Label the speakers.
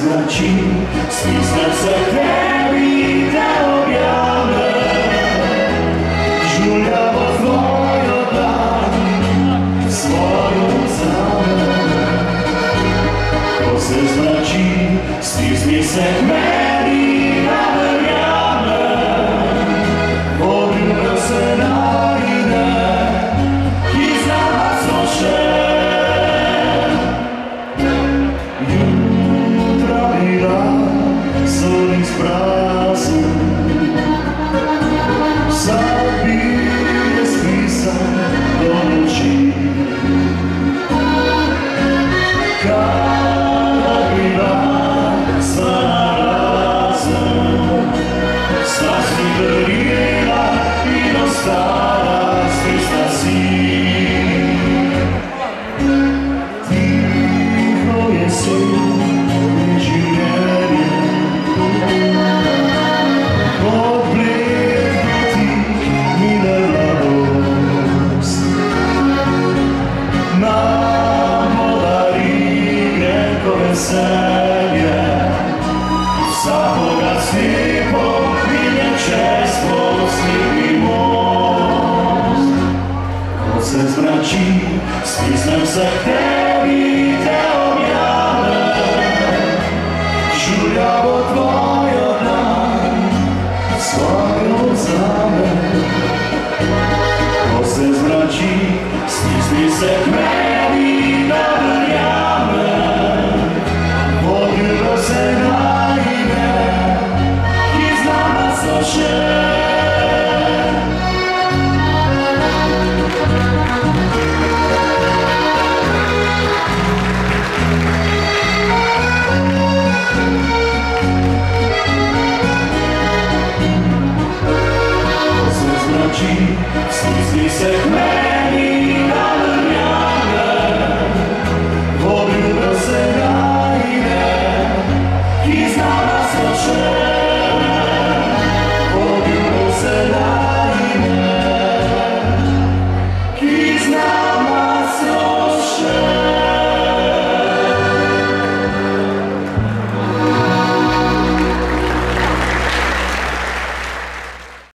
Speaker 1: znači, stisnem se tebi da objavne, žuljavo tvoju dan, svoju zamene. Ko se znači, stisni se meni da verjame, odljubio se najde, iz nama soše. Sonim sprazu, sad je spisan do noći. Kada bila sva na razum, sasvim verila i dostala svista si. Tiho je sun, veselje, sa bogatstvom miljen čestvo slipi most. Ko se zmrači, stisnem se tebi te objave, žuljavo tvoju dan, svoju zamene. Ko se zmrači, stisni se meni da verjame, odljubio se najde, iz nama soše. Ko se znači, stisni se meni